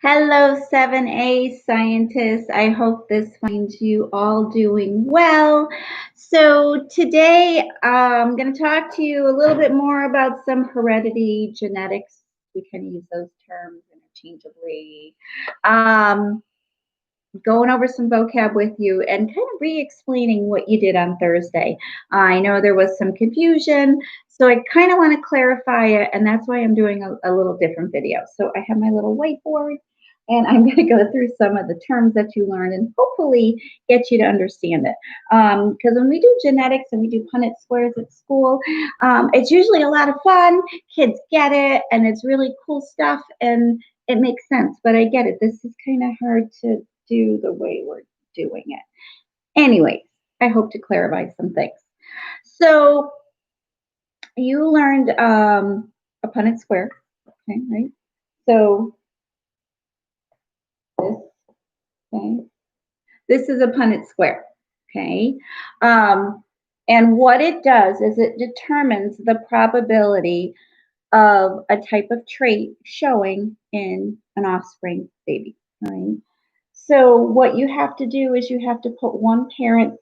Hello, 7A scientists. I hope this finds you all doing well. So, today I'm going to talk to you a little bit more about some heredity genetics. We can use those terms interchangeably. Um, Going over some vocab with you and kind of re-explaining what you did on Thursday. I know there was some confusion, so I kind of want to clarify it, and that's why I'm doing a little different video. So I have my little whiteboard, and I'm going to go through some of the terms that you learned and hopefully get you to understand it. Because when we do genetics and we do Punnett squares at school, it's usually a lot of fun. Kids get it, and it's really cool stuff, and it makes sense. But I get it. This is kind of hard to do the way we're doing it. Anyways, I hope to clarify some things. So you learned a Punnett square, okay, right? So this, okay, this is a Punnett square, okay? And what it does is it determines the probability of a type of trait showing in an offspring baby, right? So what you have to do is you have to put one parent's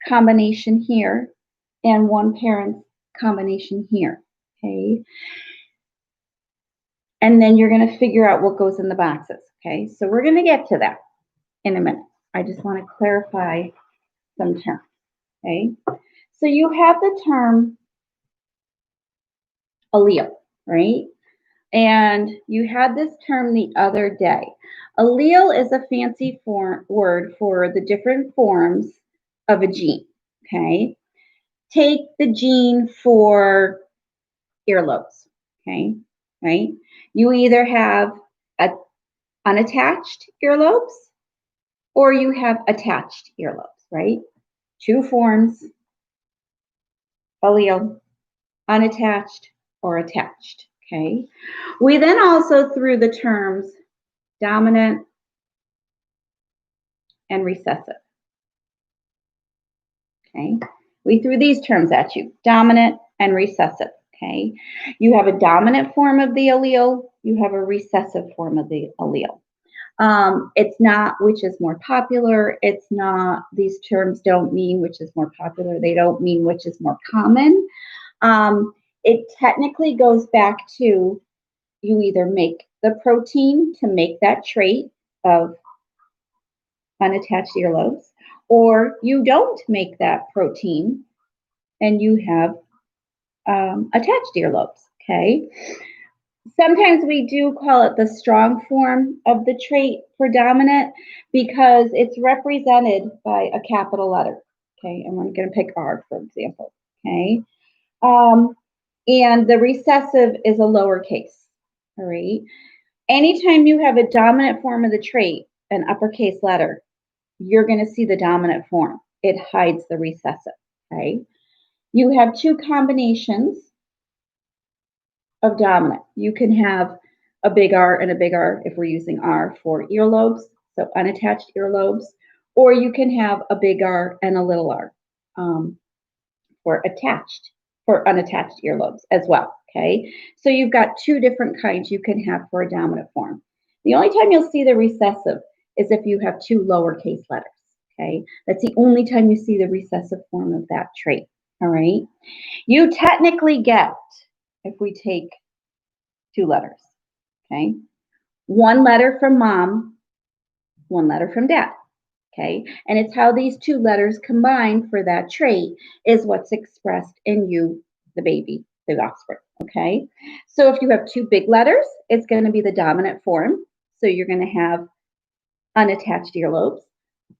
combination here and one parent's combination here, okay? And then you're going to figure out what goes in the boxes, okay? So we're going to get to that in a minute. I just want to clarify some terms, okay? So you have the term allele, right? And you had this term the other day. Allele is a fancy word for the different forms of a gene, okay? Take the gene for earlobes, okay, right? You either have unattached earlobes or you have attached earlobes, right? Two forms, allele, unattached or attached, okay? We then also threw the terms dominant and recessive, okay? We threw these terms at you, dominant and recessive, okay? You have a dominant form of the allele, you have a recessive form of the allele. It's not which is more popular. It's not, these terms don't mean which is more popular. They don't mean which is more common. It technically goes back to you either make the protein to make that trait of unattached earlobes, or you don't make that protein and you have attached earlobes, okay? Sometimes we do call it the strong form of the trait for dominant because it's represented by a capital letter, okay? And I'm going to pick R, for example, okay? And the recessive is a lowercase, all right? Anytime you have a dominant form of the trait, an uppercase letter, you're going to see the dominant form. It hides the recessive, okay? You have two combinations of dominant. You can have a big R and a big R if we're using R for earlobes, so unattached earlobes, or you can have a big R and a little r for unattached earlobes as well, okay? So you've got two different kinds you can have for a dominant form. The only time you'll see the recessive is if you have two lowercase letters, okay? That's the only time you see the recessive form of that trait, all right? You technically get, if we take two letters, okay? One letter from mom, one letter from dad, okay? And it's how these two letters combine for that trait is what's expressed in you, the baby, the offspring, okay? So if you have two big letters, it's going to be the dominant form. So you're going to have unattached earlobes.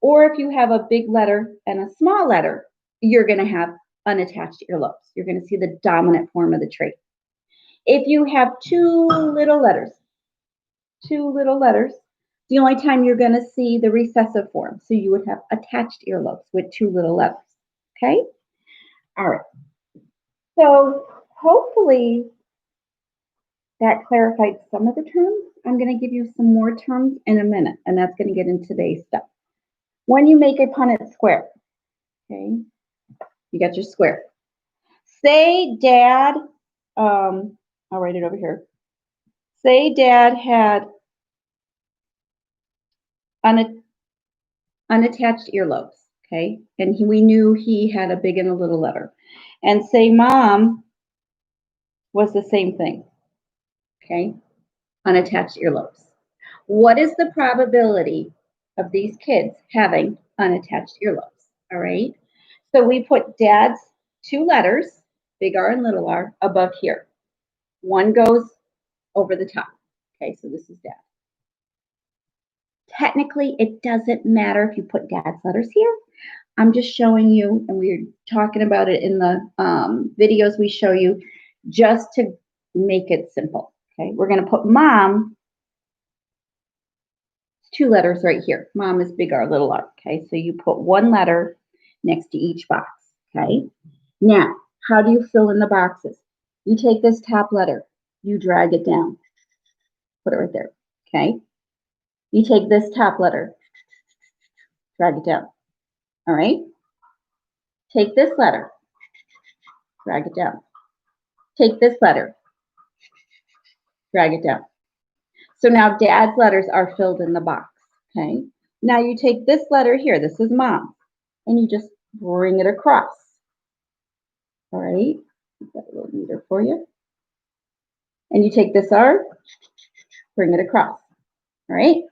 Or if you have a big letter and a small letter, you're going to have unattached earlobes. You're going to see the dominant form of the trait. If you have two little letters, the only time you're going to see the recessive form. So you would have attached earlobes with two little letters. Okay? All right. So hopefully that clarified some of the terms. I'm going to give you some more terms in a minute, and that's going to get into today's stuff. When you make a Punnett square, okay, you got your square. Say dad, I'll write it over here. Say dad had unattached earlobes, okay? And we knew he had a big and a little letter. And say mom was the same thing, okay? Unattached earlobes. What is the probability of these kids having unattached earlobes? All right. So we put dad's two letters, big R and little r, above here. One goes over the top. Okay, so this is dad. Technically, it doesn't matter if you put dad's letters here. I'm just showing you, and we're talking about it in the videos we show you, just to make it simple. Okay, we're going to put mom, two letters right here. Mom is big R, little r. Okay, so you put one letter next to each box. Okay, now how do you fill in the boxes? You take this top letter, you drag it down, put it right there. Okay, you take this top letter, drag it down. All right, take this letter, drag it down. Take this letter, drag it down. So now dad's letters are filled in the box. Okay, now you take this letter here, this is mom, and you just bring it across. All right, make that a little neater for you. And you take this R, bring it across. All right,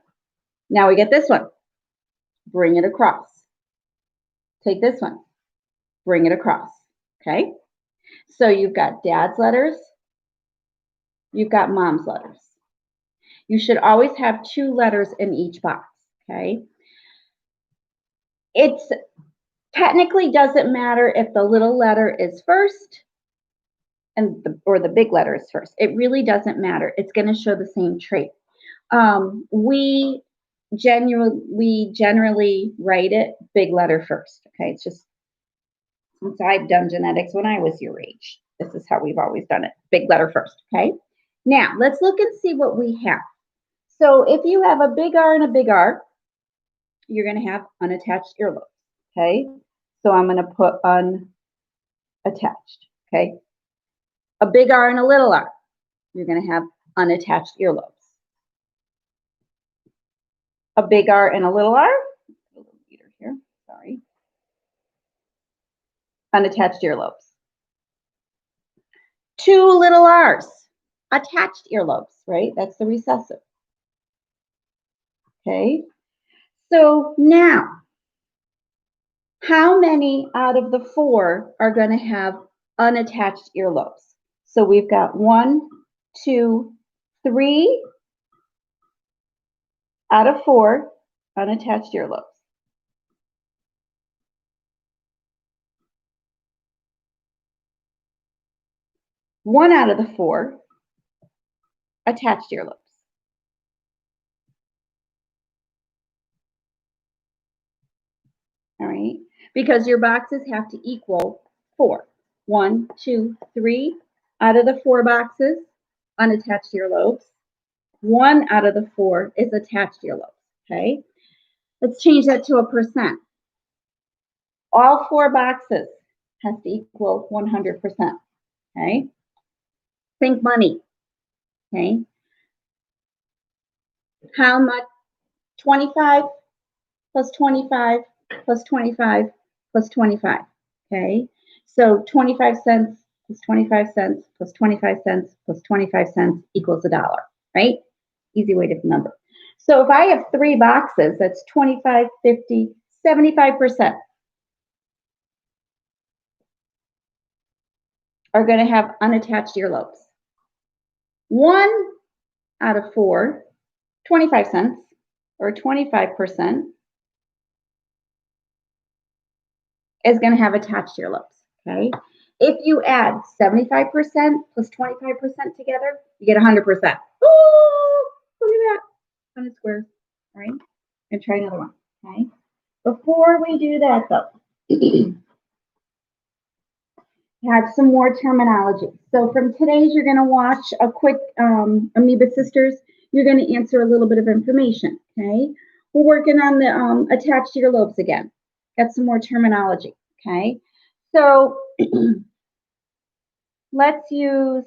now we get this one, bring it across. Take this one, bring it across. Okay, so you've got dad's letters, you've got mom's letters. You should always have two letters in each box. Okay, it's technically doesn't matter if the little letter is first or the big letter is first. It really doesn't matter. It's going to show the same trait. We generally write it big letter first. Okay, it's just since I've done genetics when I was your age, this is how we've always done it. Big letter first. Okay, now let's look and see what we have. So if you have a big R and a big R, you're going to have unattached earlobes. Okay, so I'm going to put unattached. Okay, a big R and a little r, you're going to have unattached earlobes. A big R and a little r, a little meter here, sorry, unattached earlobes. Two little r's, attached earlobes, right? That's the recessive. Okay, so now, how many out of the four are going to have unattached earlobes? So we've got 1, 2, 3 out of 4 unattached earlobes. One out of the 4 attached earlobes. All right, because your boxes have to equal 4. 1, 2, 3 out of the 4 boxes, unattached earlobes. 1 out of the 4 is attached earlobes. Okay, let's change that to a percent. All 4 boxes has to equal 100%. Okay, think money. Okay, how much? 25 plus 25 plus 25 plus 25. Okay, so 25 cents plus 25 cents plus 25 cents plus 25 cents equals $1, right? Easy way to remember. So if I have 3 boxes, that's 25, 50, 75% are going to have unattached earlobes. 1 out of 4, 25 cents or 25% is going to have attached earlobes. Okay, if you add 75% plus 25% together, you get 100%. Oh, look at that, 100 squares. All right, and try another one. Okay, before we do that though, have some more terminology. So from today's, you're going to watch a quick Amoeba Sisters. You're going to answer a little bit of information. Okay, we're working on the attached earlobes again. Got some more terminology. Okay, so let's use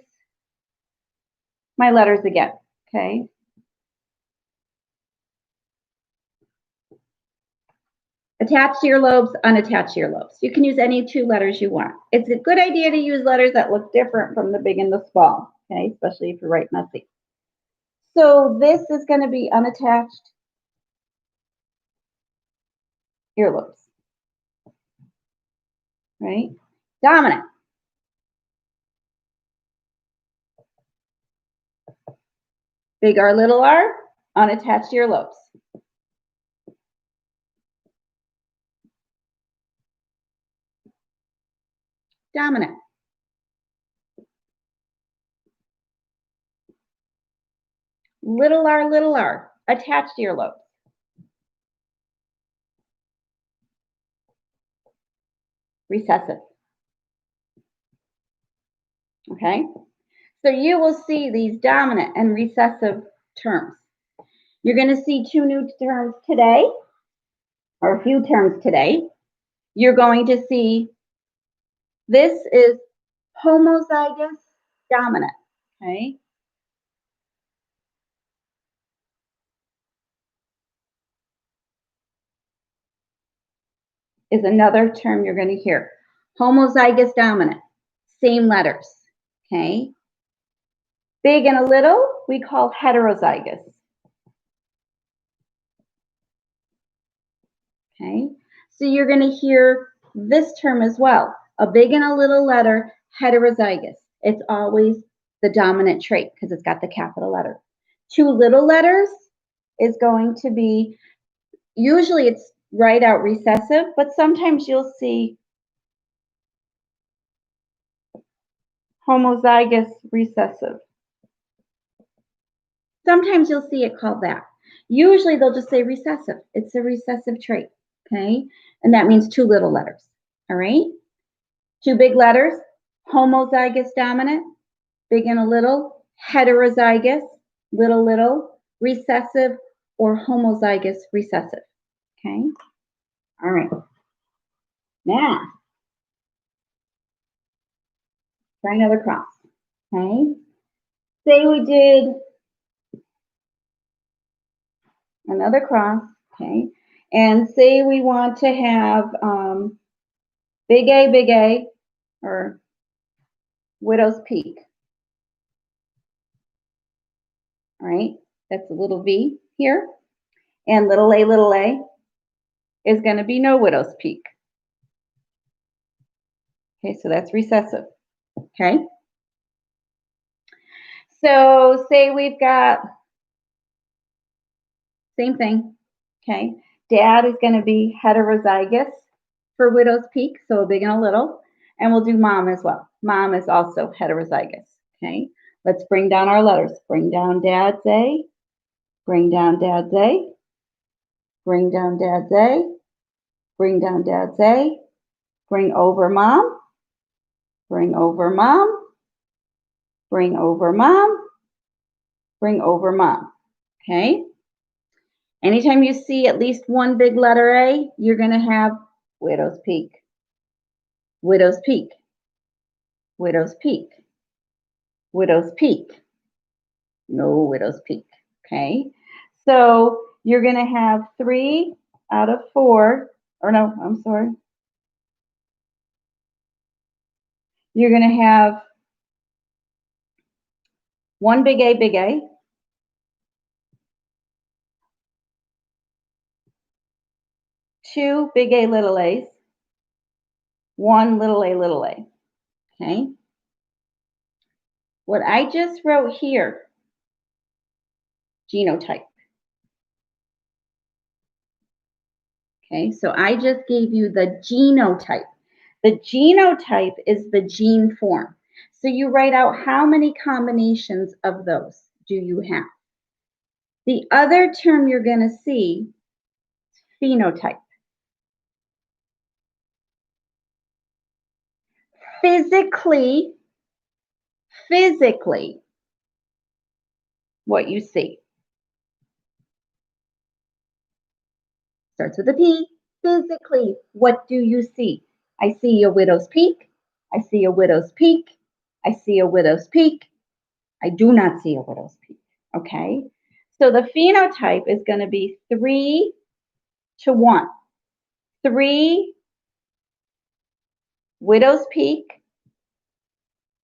my letters again. Okay, Attached earlobes, unattached earlobes. You can use any two letters you want. It's a good idea to use letters that look different from the big and the small, okay, especially if you write messy. So this is going to be unattached earlobes, right? Dominant. Big R, little r, unattached earlobes. Dominant. Little r, attached earlobes. Recessive. Okay? So you will see these dominant and recessive terms. You're going to see two new terms today, or a few terms today. You're going to see this is homozygous dominant, okay? Is another term you're going to hear. Homozygous dominant, same letters, okay? Big and a little, we call heterozygous. Okay, so you're going to hear this term as well. A big and a little letter, heterozygous. It's always the dominant trait because it's got the capital letter. Two little letters is going to be, usually it's right out recessive, but sometimes you'll see homozygous recessive. Sometimes you'll see it called that. Usually they'll just say recessive. It's a recessive trait, okay? And that means two little letters, all right? Two big letters, homozygous dominant, big and a little, heterozygous, little, recessive, or homozygous recessive, okay? All right. Now, try another cross, okay? Say we did another cross, okay? And say we want to have big A, or widow's peak. All right, that's a little V here. And little a is going to be no widow's peak. Okay, so that's recessive. Okay. So say we've got, same thing. Okay. Dad is going to be heterozygous for widow's peak, so a big and a little. And we'll do mom as well. Mom is also heterozygous. Okay. Let's bring down our letters. Bring down dad's A. Bring down dad's A. Bring down dad's A. Bring down dad's A. Bring over mom. Bring over mom. Bring over mom. Bring over mom. Okay. Anytime you see at least one big letter A, you're going to have widow's peak. Widow's peak. Widow's peak. Widow's peak. No widow's peak. Okay. So you're going to have 3 out of 4, or no, I'm sorry. You're going to have one big A, 2 big A, little a's, 1 little a. Okay. What I just wrote here, genotype. Okay, so I just gave you the genotype. The genotype is the gene form. So you write out how many combinations of those do you have. The other term you're going to see is phenotype. Physically, what you see. Starts with a P. Physically, what do you see? I see a widow's peak. I see a widow's peak. I see a widow's peak. I do not see a widow's peak. Okay? So the phenotype is going to be 3 to 1. 3 widow's peak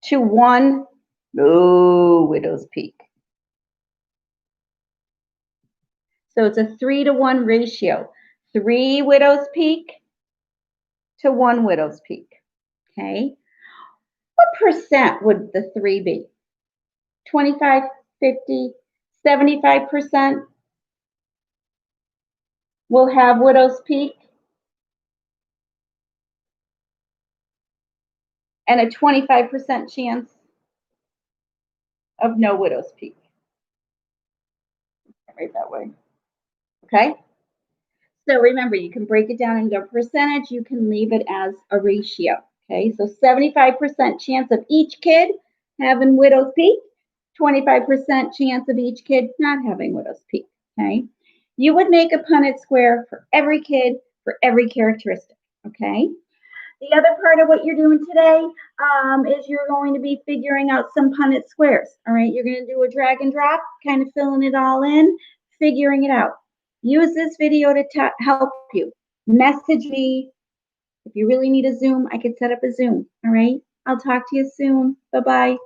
to 1 low widow's peak. So it's a 3-to-1 ratio. 3 widow's peak to 1 widow's peak. Okay. What percent would the 3 be? 25, 50, 75% will have widow's peak, and a 25% chance of no widow's peak. Right that way. Okay? So remember, you can break it down into a percentage. You can leave it as a ratio. Okay? So 75% chance of each kid having widow's peak, 25% chance of each kid not having widow's peak. Okay? You would make a Punnett square for every kid, for every characteristic. Okay? The other part of what you're doing today is you're going to be figuring out some Punnett squares. All right, you're going to do a drag and drop, kind of filling it all in, figuring it out. Use this video to help you. Message me. If you really need a Zoom, I could set up a Zoom. All right, I'll talk to you soon. Bye-bye.